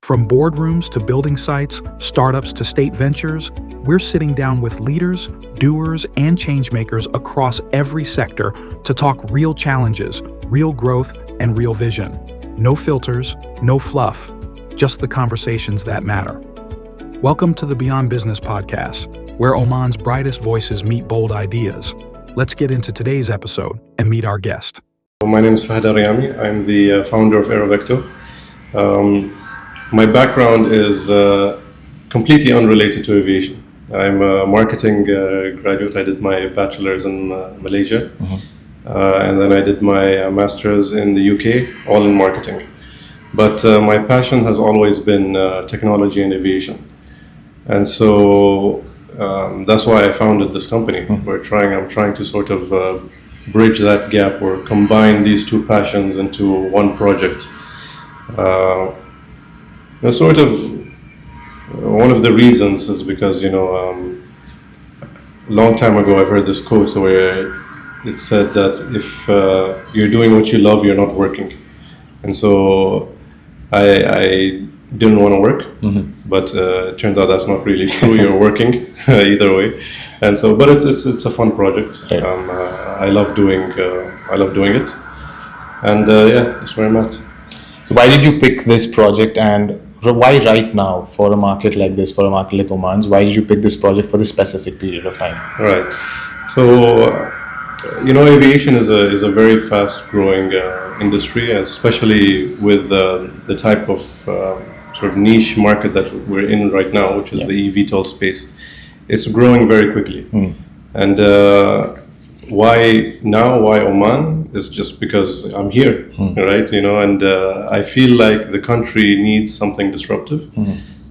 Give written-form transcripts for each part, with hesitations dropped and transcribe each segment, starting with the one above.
From boardrooms to building sites, startups to state ventures, we're sitting down with leaders, doers, and changemakers across every sector to talk real challenges, real growth, and real vision. No filters, no fluff, just the conversations that matter. Welcome to the Beyond Business podcast, where Oman's brightest voices meet bold ideas. Let's get into today's episode and meet our guest. My name is Fahad Al Riyami. I'm the founder of AeroVecto. My background is completely unrelated to aviation. I'm a marketing graduate. I did my bachelor's in Malaysia, and then I did my master's in the UK, all in marketing. But my passion has always been technology and aviation. And so that's why I founded this company. I'm trying to sort of bridge that gap or combine these two passions into one project. One of the reasons is because, a long time ago I've heard this quote where it said that if you're doing what you love, you're not working. And so I didn't want to work, but it turns out that's not really true. You're working either way. And so, but it's a fun project. I love doing it. And that's where I'm at. So why did you pick this project, and why right now for a market like this, for a market like Oman's? Why did you pick this project for this specific period of time? Right. So, aviation is a very fast-growing industry, especially with the type of sort of niche market that we're in right now, which is the eVTOL space. It's growing very quickly. And why now? Why Oman? Is just because I'm here, right? And I feel like the country needs something disruptive,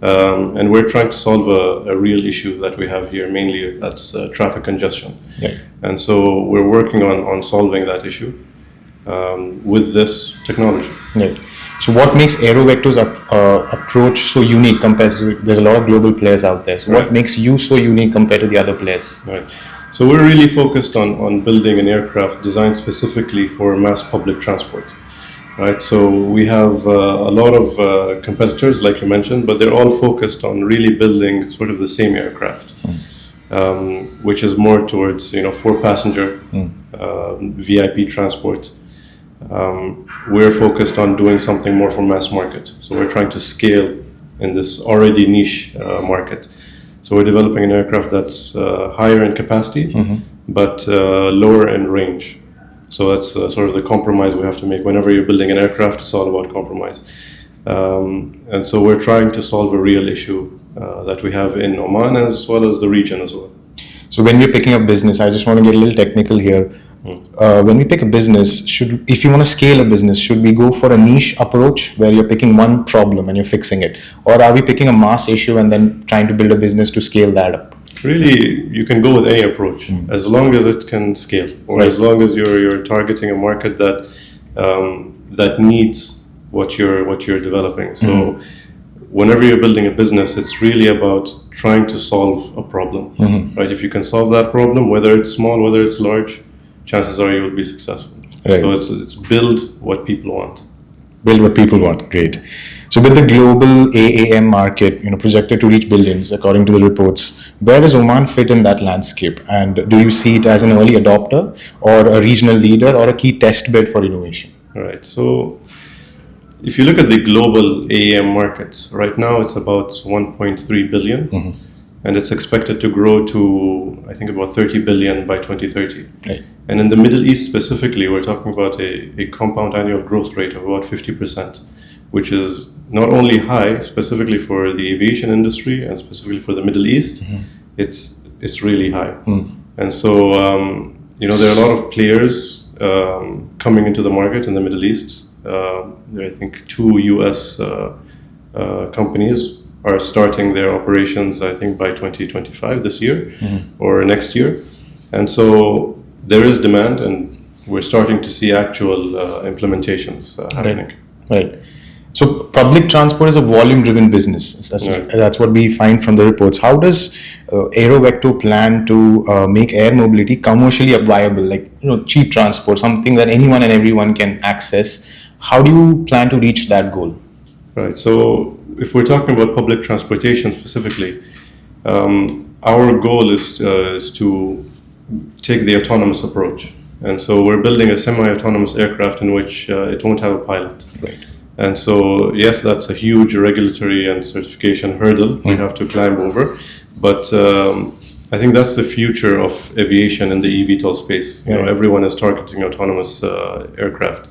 and we're trying to solve a real issue that we have here. Mainly, that's traffic congestion, and so we're working on solving that issue with this technology. Right. So, what makes AeroVecto's approach so unique compared to? There's a lot of global players out there. So, what makes you so unique compared to the other players? Right. So we're really focused on building an aircraft designed specifically for mass public transport, right? So we have a lot of competitors, like you mentioned, but they're all focused on really building sort of the same aircraft, which is more towards, 4-passenger VIP transport. We're focused on doing something more for mass market. So we're trying to scale in this already niche market. So we're developing an aircraft that's higher in capacity, but lower in range. So that's sort of the compromise we have to make. Whenever you're building an aircraft, it's all about compromise. And so we're trying to solve a real issue that we have in Oman as well as the region as well. So when we're picking a business, I just want to get a little technical here. When we pick a business, if you want to scale a business, should we go for a niche approach where you're picking one problem and you're fixing it? Or are we picking a mass issue and then trying to build a business to scale that up? Really, you can go with any approach as long as it can scale, or as long as you're targeting a market that needs what you're developing. So whenever you're building a business, it's really about trying to solve a problem, right? If you can solve that problem, whether it's small, whether it's large, chances are you will be successful. Right. So it's build what people want. Build what people want. Great. So with the global AAM market, projected to reach billions according to the reports, where does Oman fit in that landscape? And do you see it as an early adopter, or a regional leader, or a key test bed for innovation? Right. So if you look at the global AAM markets, right now it's about 1.3 billion. And it's expected to grow to, I think, about 30 billion by 2030. Right. And in the Middle East specifically, we're talking about a compound annual growth rate of about 50%, which is not only high specifically for the aviation industry and specifically for the Middle East, it's really high. And so, there are a lot of players coming into the market in the Middle East. There are, I think, 2 US companies are starting their operations, I think, by 2025, this year, or next year. And so there is demand, and we're starting to see actual implementations happening. Right. So public transport is a volume-driven business. That's what we find from the reports. How does AeroVecto plan to make air mobility commercially viable, like cheap transport, something that anyone and everyone can access? How do you plan to reach that goal? Right. So if we're talking about public transportation specifically, our goal is to take the autonomous approach. And so we're building a semi-autonomous aircraft in which it won't have a pilot. Right. And so, yes, that's a huge regulatory and certification hurdle we have to climb over. But I think that's the future of aviation in the eVTOL space. You know, everyone is targeting autonomous aircraft.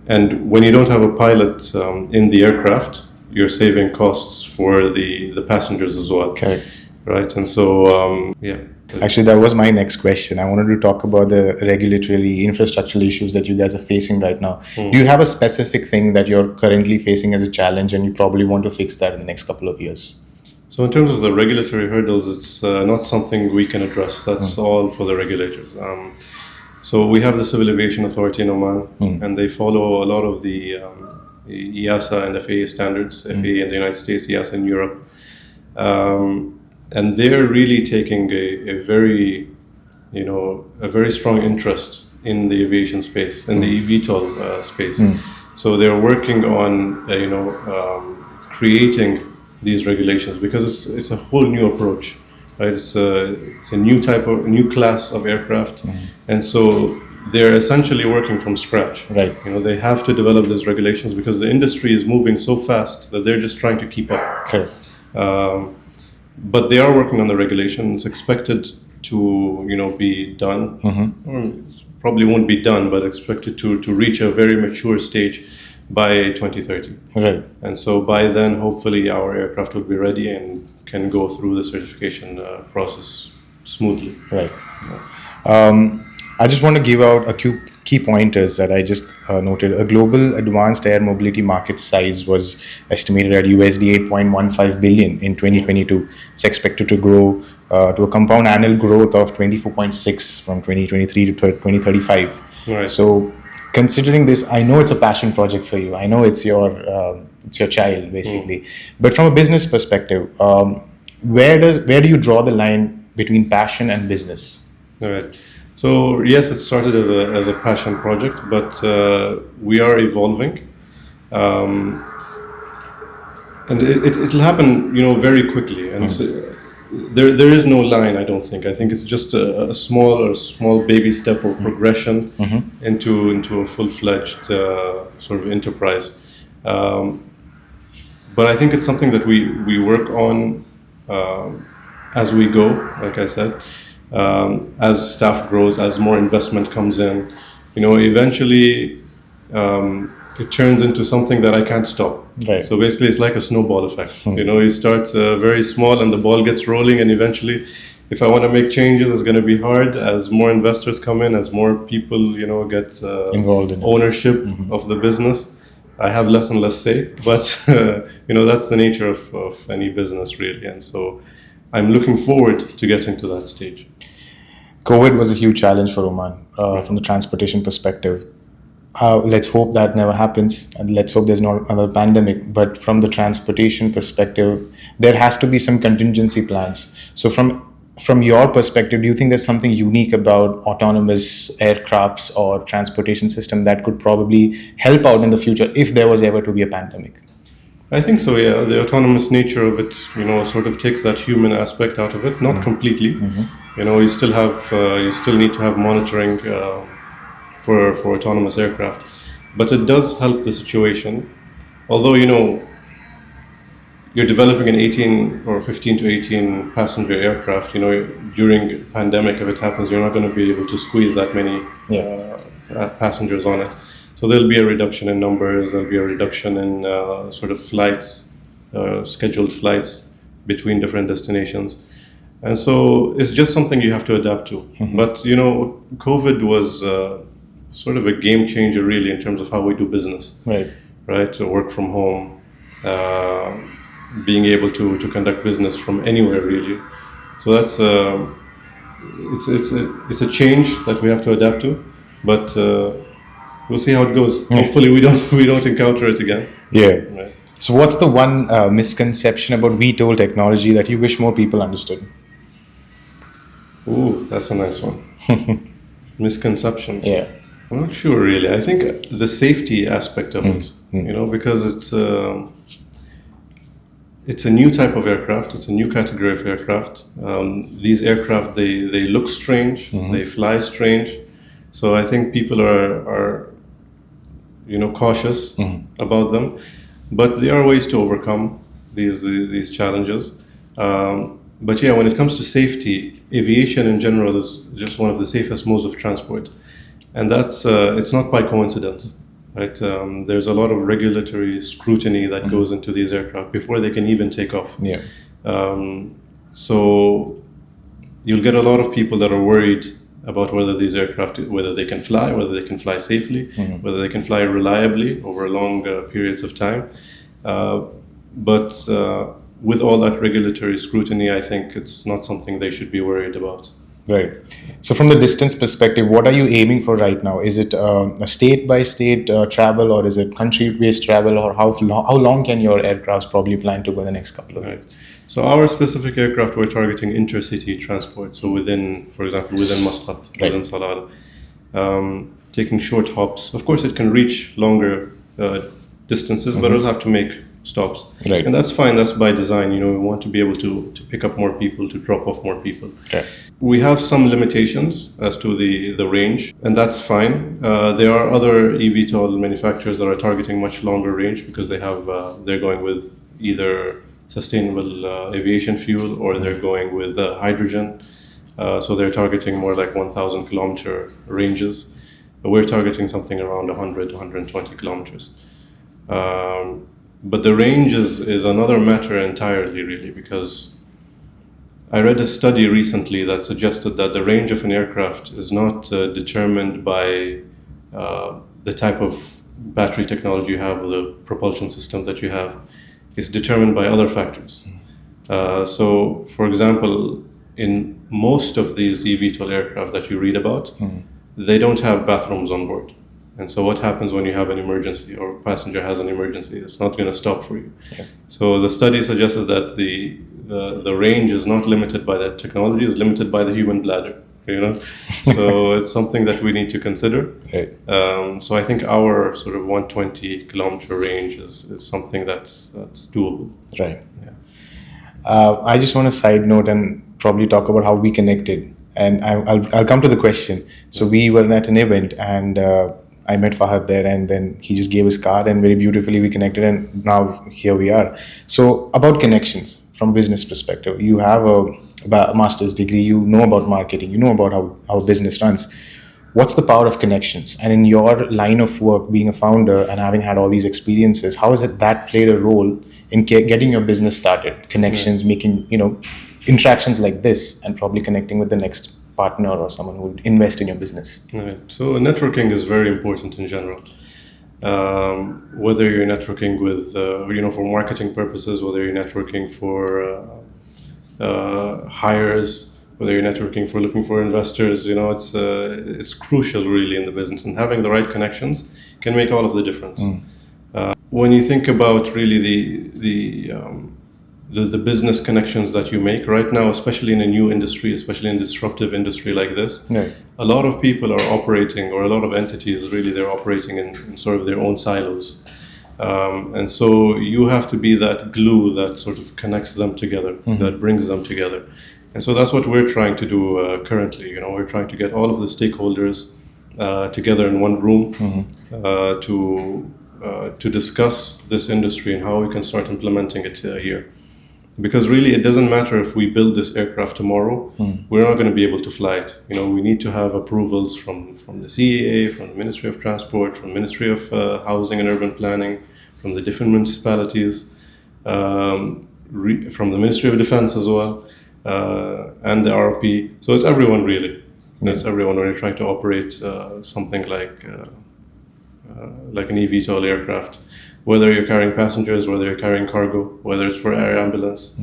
And when you don't have a pilot in the aircraft, you're saving costs for the passengers as well. Okay. Right. And so, yeah. Actually, that was my next question. I wanted to talk about the regulatory infrastructural issues that you guys are facing right now. Do you have a specific thing that you're currently facing as a challenge and you probably want to fix that in the next couple of years? So in terms of the regulatory hurdles, it's not something we can address. That's all for the regulators. So we have the Civil Aviation Authority in Oman, and they follow a lot of the EASA and FAA standards, FAA in the United States, EASA in Europe. And they're really taking a very strong interest in the aviation space, in the eVTOL space. So they're working on, creating these regulations because it's a whole new approach, right? It's a new class of aircraft, and so they're essentially working from scratch. Right. You know, they have to develop these regulations because the industry is moving so fast that they're just trying to keep up. Okay. But they are working on the regulation. It's expected to, be done. Or it probably won't be done, but expected to reach a very mature stage by 2030. Right. And so by then, hopefully, our aircraft will be ready and can go through the certification process smoothly. Right. I just want to give out a few key pointers that I just noted. A global advanced air mobility market size was estimated at USD 8.15 billion in 2022. It's expected to grow to a compound annual growth of 24.6 from 2023 to 2035. Right. So, considering this, I know it's a passion project for you. I know it's your child basically. But from a business perspective, where do you draw the line between passion and business? All right. So yes, it started as a passion project, but we are evolving, and it'll happen, very quickly. And there is no line. I don't think. I think it's just a small baby step of progression into a full-fledged sort of enterprise. But I think it's something that we work on as we go. Like I said. As staff grows, as more investment comes in, eventually it turns into something that I can't stop. Right. So basically, it's like a snowball effect. You start very small and the ball gets rolling, and eventually, if I want to make changes, it's going to be hard. As more investors come in, as more people, get involved in ownership of the business, I have less and less say. But that's the nature of any business, really. And so I'm looking forward to getting to that stage. COVID was a huge challenge for Oman from the transportation perspective. Let's hope that never happens, and let's hope there's not another pandemic. But from the transportation perspective, there has to be some contingency plans. So from your perspective, do you think there's something unique about autonomous aircrafts or transportation system that could probably help out in the future if there was ever to be a pandemic? I think so, yeah. The autonomous nature of it, sort of takes that human aspect out of it. Not completely. You still need to have monitoring for autonomous aircraft. But it does help the situation. Although, you're developing an 18 or 15 to 18 passenger aircraft, during pandemic, if it happens, you're not going to be able to squeeze that many passengers on it. So there'll be a reduction in numbers, there'll be a reduction in sort of flights, scheduled flights between different destinations. And so it's just something you have to adapt to. But, COVID was sort of a game changer, really, in terms of how we do business. Right? To work from home, being able to conduct business from anywhere, really. So that's it's a change that we have to adapt to. But we'll see how it goes. Hopefully, we don't encounter it again. Yeah. Right. So, what's the one misconception about VTOL technology that you wish more people understood? Ooh, that's a nice one. Misconceptions. Yeah. I'm not sure, really. I think the safety aspect of it, because it's it's a new type of aircraft. It's a new category of aircraft. These aircraft, they look strange. They fly strange. So I think people are cautious about them. But there are ways to overcome these challenges. But yeah, when it comes to safety, aviation in general is just one of the safest modes of transport, and that's it's not by coincidence, right? There's a lot of regulatory scrutiny that goes into these aircraft before they can even take off. Yeah. So you'll get a lot of people that are worried about whether these aircraft, whether they can fly, whether they can fly safely, whether they can fly reliably over long periods of time. But with all that regulatory scrutiny, I think it's not something they should be worried about. Right. So from the distance perspective, what are you aiming for right now? Is it a state-by-state travel, or is it country-based travel, or how long can your aircrafts probably plan to go the next couple of years? Right. So our specific aircraft, we're targeting intercity transport. So for example, within Muscat, within Salalah, taking short hops. Of course, it can reach longer distances, but it'll have to make stops. Right. And that's fine. That's by design. We want to be able to pick up more people, to drop off more people. Okay. We have some limitations as to the range, and that's fine. There are other eVTOL manufacturers that are targeting much longer range because they're going with either sustainable aviation fuel, or they're going with hydrogen. So they're targeting more like 1,000 kilometer ranges. But we're targeting something around 100, 120 kilometers. But the range is another matter entirely, really, because I read a study recently that suggested that the range of an aircraft is not determined by the type of battery technology you have or the propulsion system that you have. It's determined by other factors. So, for example, in most of these eVTOL aircraft that you read about, they don't have bathrooms on board. And so what happens when you have an emergency or a passenger has an emergency? It's not going to stop for you. Okay. So the study suggested that the range is not limited by that technology, it's limited by the human bladder. So it's something that we need to consider. Right. So I think our sort of 120 kilometer range is something that's doable. Right. Yeah. I just want to side note and probably talk about how we connected. And I'll come to the question. So we were at an event, and I met Fahad there, and then he just gave his card, and very beautifully we connected, and now here we are. So about connections from business perspective, you have a master's degree, you know about marketing, you know about how business runs. What's the power of connections? And in your line of work, being a founder and having had all these experiences, how has that played a role in getting your business started? Connections, making interactions like this, and probably connecting with the next partner or someone who would invest in your business. Right. So networking is very important in general. Whether you're networking with, for marketing purposes, whether you're networking for hires, whether you're networking for looking for investors, it's crucial really in the business, and having the right connections can make all of the difference. When you think about really the business connections that you make right now, especially in a new industry, especially in a disruptive industry like this, Right. a lot of people are operating, or a lot of entities really, they're operating in sort of their own silos. And so you have to be that glue that sort of connects them together, that brings them together. And so that's what we're trying to do currently. We're trying to get all of the stakeholders together in one room to discuss this industry and how we can start implementing it here. Because really, it doesn't matter if we build this aircraft tomorrow, we're not going to be able to fly it. We need to have approvals from the CAA, from the Ministry of Transport, from the Ministry of Housing and Urban Planning, from the different municipalities, from the Ministry of Defense as well, and the RP. So it's everyone really. It's everyone when you're trying to operate something like an eVTOL aircraft. Whether you're carrying passengers, whether you're carrying cargo, whether it's for air ambulance,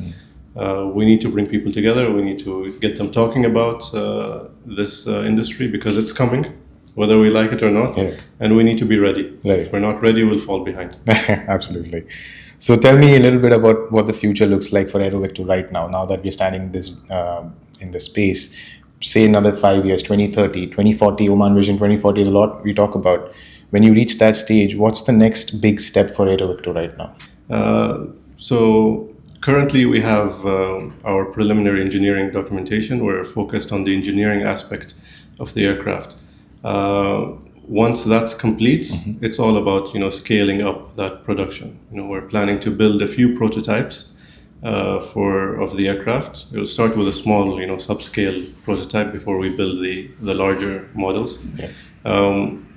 we need to bring people together. We need to get them talking about this industry, because it's coming, whether we like it or not, and we need to be ready. Right. If we're not ready, we'll fall behind. Absolutely. So tell me a little bit about what the future looks like for AeroVecto right now that we're standing in this space. Say another 5 years, 2030, 2040, Oman Vision 2040 is a lot we talk about. When you reach that stage, what's the next big step for AeroVecto right now? So currently, we have our preliminary engineering documentation. We're focused on the engineering aspect of the aircraft. Once that's complete, it's all about scaling up that production. We're planning to build a few prototypes of the aircraft. We'll start with a small subscale prototype before we build the larger models. Yeah.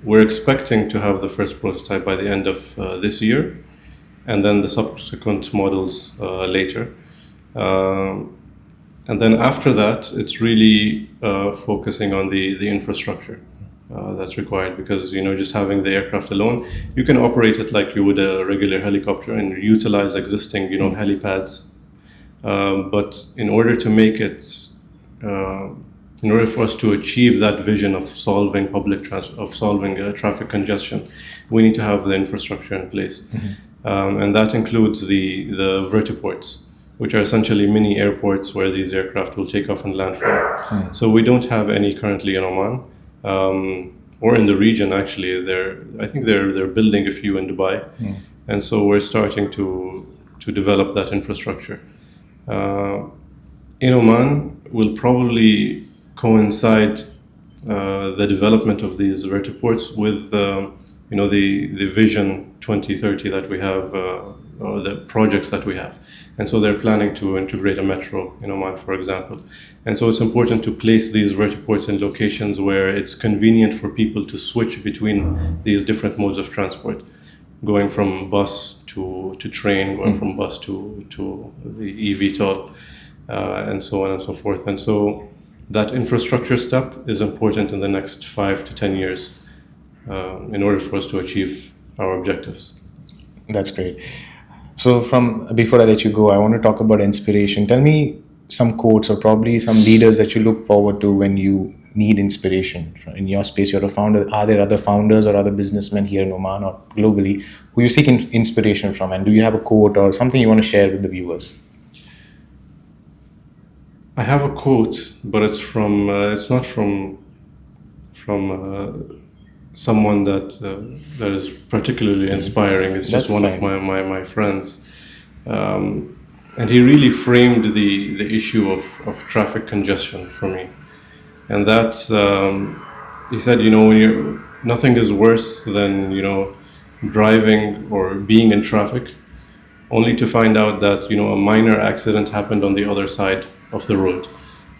We're expecting to have the first prototype by the end of this year, and then the subsequent models later. And then after that, it's really focusing on the infrastructure that's required, because just having the aircraft alone, you can operate it like you would a regular helicopter and utilize existing helipads. But in order to make it, in order for us to achieve that vision of solving traffic congestion, we need to have the infrastructure in place. And that includes the vertiports, which are essentially mini airports where these aircraft will take off and land from. So we don't have any currently in Oman, or in the region actually. I think they're building a few in Dubai, and so we're starting to develop that infrastructure. In Oman will probably coincide the development of these vertiports with the Vision 2030 that we have, or the projects that we have. And so they're planning to integrate a metro in Oman, for example. And so it's important to place these vertiports in locations where it's convenient for people to switch between these different modes of transport, going from bus to train, going from bus to the eVTOL, and so on and so forth. And so that infrastructure step is important in the next 5 to 10 years in order for us to achieve our objectives. That's great. So before I let you go, I want to talk about inspiration. Tell me some quotes or probably some leaders that you look forward to when you need inspiration. In your space, you're a founder. Are there other founders or other businessmen here in Oman or globally who you seek inspiration from? And do you have a quote or something you want to share with the viewers? I have a quote, but it's not from someone that is particularly inspiring. It's just one of my friends, and he really framed the issue of traffic congestion for me. And that's he said, nothing is worse than driving or being in traffic, only to find out that a minor accident happened on the other side of the road.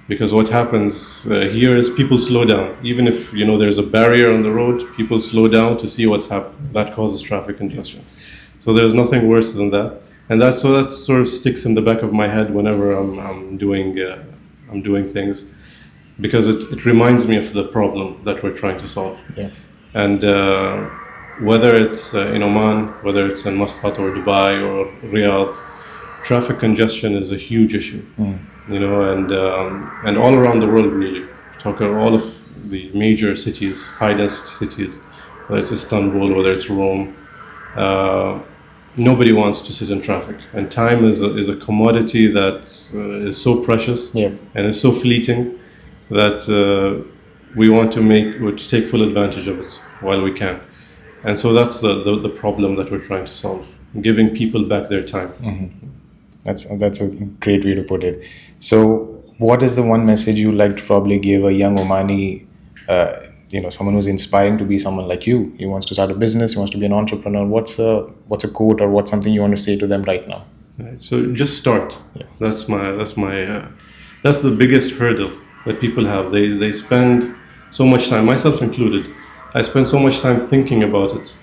Because what happens here is people slow down. Even if there's a barrier on the road, people slow down to see what's happening. That causes traffic congestion. So there's nothing worse than that. And that sort of sticks in the back of my head whenever I'm doing things, because it reminds me of the problem that we're trying to solve. Yeah. And whether it's in Oman, whether it's in Muscat or Dubai or Riyadh, traffic congestion is a huge issue. And all around the world, really. Talk about all of the major cities, high-density cities, whether it's Istanbul, whether it's Rome. Nobody wants to sit in traffic, and time is a commodity that is so precious and is so fleeting that we want to take full advantage of it while we can. And so that's the problem that we're trying to solve: giving people back their time. That's a great way to put it. So what is the one message you'd like to probably give a young Omani, someone who's inspiring to be someone like you? He wants to start a business, he wants to be an entrepreneur. What's a quote or what's something you want to say to them right now? Right, so just start. Yeah. That's the biggest hurdle that people have. They spend so much time, myself included. I spend so much time thinking about it,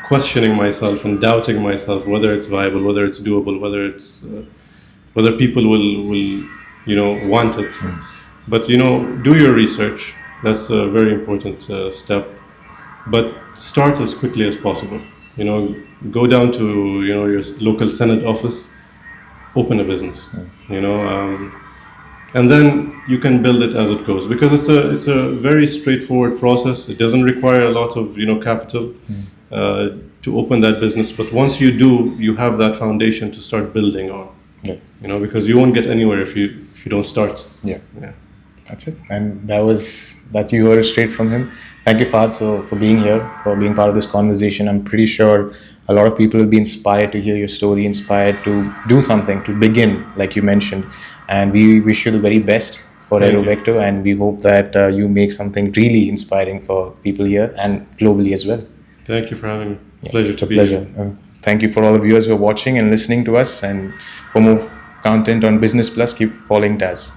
questioning myself and doubting myself whether it's viable, whether it's doable, whether people will want it. But do your research. That's a very important step. But start as quickly as possible. Go down to your local Senate office, open a business. And then you can build it as it goes, because it's a very straightforward process. It doesn't require a lot of capital to open that business. But once you do, you have that foundation to start building on. Yeah. Because you won't get anywhere if you don't start. Yeah. That's it. And that you heard straight from him. Thank you, Fahad, for being here, for being part of this conversation. I'm pretty sure A lot of people will be inspired to hear your story, inspired to do something, to begin, like you mentioned. And we wish you the very best for Thank you. AeroVecto, and we hope that you make something really inspiring for people here and globally as well. Thank you for having me. Pleasure It's to a be pleasure. here. Thank you for all the viewers who are watching and listening to us. And for more content on Business Plus, keep following Taz.